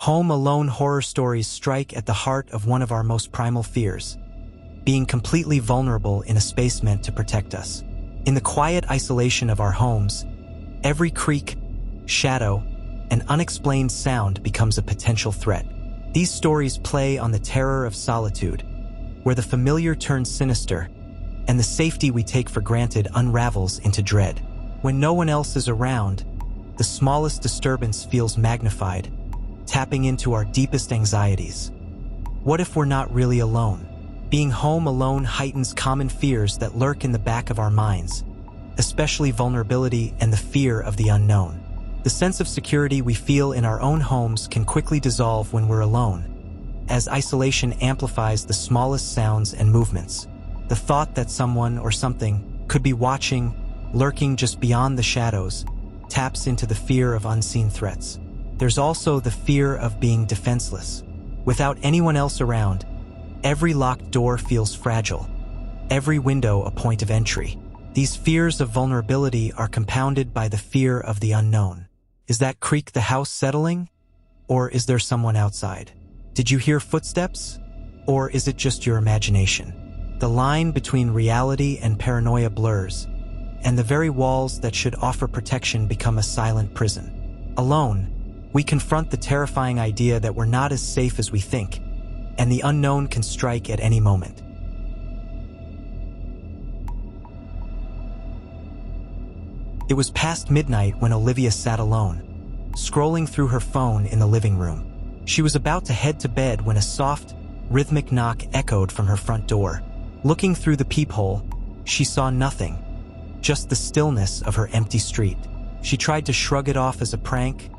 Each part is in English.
Home Alone horror stories strike at the heart of one of our most primal fears, being completely vulnerable in a space meant to protect us. In the quiet isolation of our homes, every creak, shadow, and unexplained sound becomes a potential threat. These stories play on the terror of solitude, where the familiar turns sinister, and the safety we take for granted unravels into dread. When no one else is around, the smallest disturbance feels magnified, tapping into our deepest anxieties. What if we're not really alone? Being home alone heightens common fears that lurk in the back of our minds, especially vulnerability and the fear of the unknown. The sense of security we feel in our own homes can quickly dissolve when we're alone, as isolation amplifies the smallest sounds and movements. The thought that someone or something could be watching, lurking just beyond the shadows, taps into the fear of unseen threats. There's also the fear of being defenseless. Without anyone else around, every locked door feels fragile, every window a point of entry. These fears of vulnerability are compounded by the fear of the unknown. Is that creak the house settling? Or is there someone outside? Did you hear footsteps? Or is it just your imagination? The line between reality and paranoia blurs, and the very walls that should offer protection become a silent prison. Alone, we confront the terrifying idea that we're not as safe as we think, and the unknown can strike at any moment. It was past midnight when Olivia sat alone, scrolling through her phone in the living room. She was about to head to bed when a soft, rhythmic knock echoed from her front door. Looking through the peephole, she saw nothing, just the stillness of her empty street. She tried to shrug it off as a prank,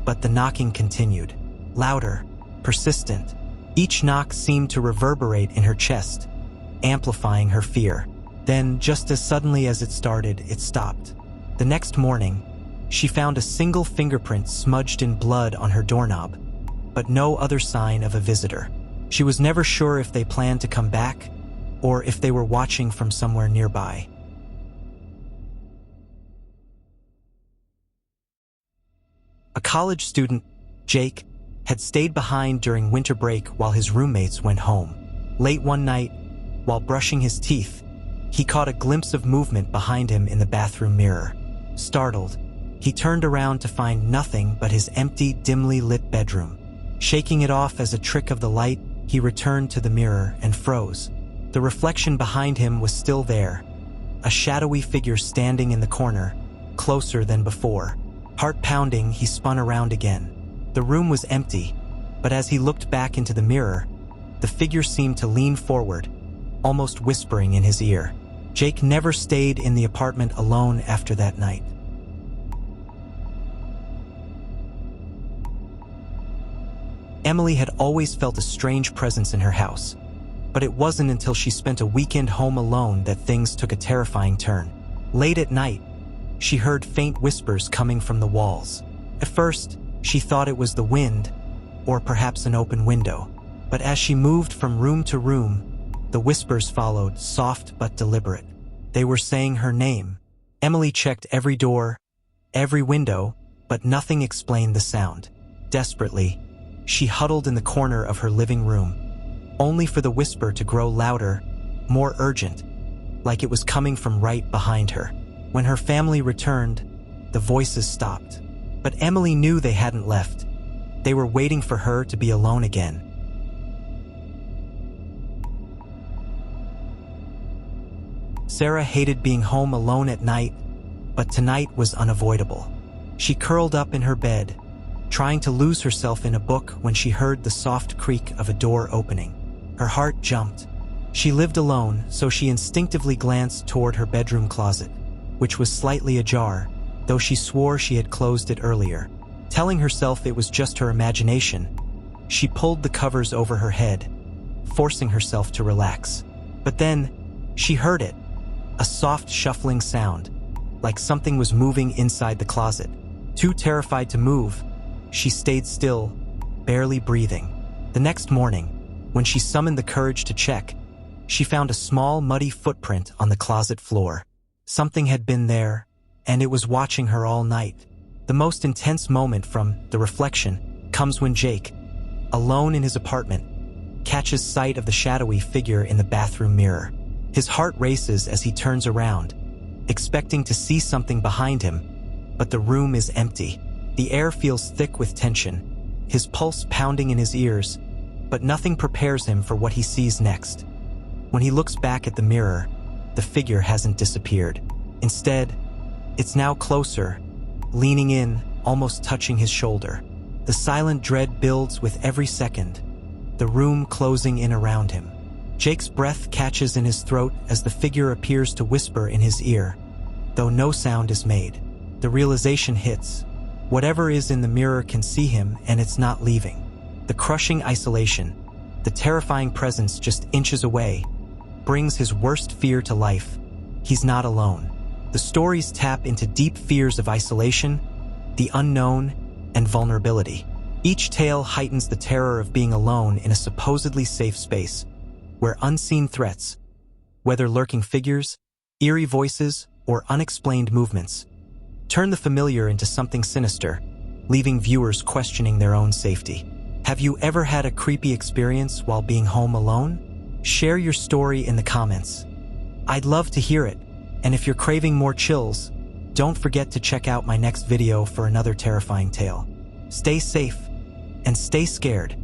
but the knocking continued, louder, persistent. Each knock seemed to reverberate in her chest, amplifying her fear. Then, just as suddenly as it started, it stopped. The next morning, she found a single fingerprint smudged in blood on her doorknob, but no other sign of a visitor. She was never sure if they planned to come back, or if they were watching from somewhere nearby. A college student, Jake, had stayed behind during winter break while his roommates went home. Late one night, while brushing his teeth, he caught a glimpse of movement behind him in the bathroom mirror. Startled, he turned around to find nothing but his empty, dimly lit bedroom. Shaking it off as a trick of the light, he returned to the mirror and froze. The reflection behind him was still there, a shadowy figure standing in the corner, closer than before. Heart pounding, he spun around again. The room was empty, but as he looked back into the mirror, the figure seemed to lean forward, almost whispering in his ear. Jake never stayed in the apartment alone after that night. Emily had always felt a strange presence in her house, but it wasn't until she spent a weekend home alone that things took a terrifying turn. Late at night, she heard faint whispers coming from the walls. At first, she thought it was the wind, or perhaps an open window. But as she moved from room to room, the whispers followed, soft but deliberate. They were saying her name. Emily checked every door, every window, but nothing explained the sound. Desperately, she huddled in the corner of her living room, only for the whisper to grow louder, more urgent, like it was coming from right behind her. When her family returned, the voices stopped. But Emily knew they hadn't left. They were waiting for her to be alone again. Sarah hated being home alone at night, but tonight was unavoidable. She curled up in her bed, trying to lose herself in a book when she heard the soft creak of a door opening. Her heart jumped. She lived alone, so she instinctively glanced toward her bedroom closet, which was slightly ajar, though she swore she had closed it earlier. Telling herself it was just her imagination, she pulled the covers over her head, forcing herself to relax. But then, she heard it. A soft shuffling sound, like something was moving inside the closet. Too terrified to move, she stayed still, barely breathing. The next morning, when she summoned the courage to check, she found a small, muddy footprint on the closet floor. Something had been there, and it was watching her all night. The most intense moment from the reflection comes when Jake, alone in his apartment, catches sight of the shadowy figure in the bathroom mirror. His heart races as he turns around, expecting to see something behind him, but the room is empty. The air feels thick with tension, his pulse pounding in his ears, but nothing prepares him for what he sees next. When he looks back at the mirror, the figure hasn't disappeared. Instead, it's now closer, leaning in, almost touching his shoulder. The silent dread builds with every second, the room closing in around him. Jake's breath catches in his throat as the figure appears to whisper in his ear, though no sound is made. The realization hits. Whatever is in the mirror can see him, and it's not leaving. The crushing isolation, the terrifying presence just inches away, brings his worst fear to life. He's not alone. The stories tap into deep fears of isolation, the unknown, and vulnerability. Each tale heightens the terror of being alone in a supposedly safe space, where unseen threats, whether lurking figures, eerie voices, or unexplained movements, turn the familiar into something sinister, leaving viewers questioning their own safety. Have you ever had a creepy experience while being home alone? Share your story in the comments. I'd love to hear it, and if you're craving more chills, don't forget to check out my next video for another terrifying tale. Stay safe and stay scared.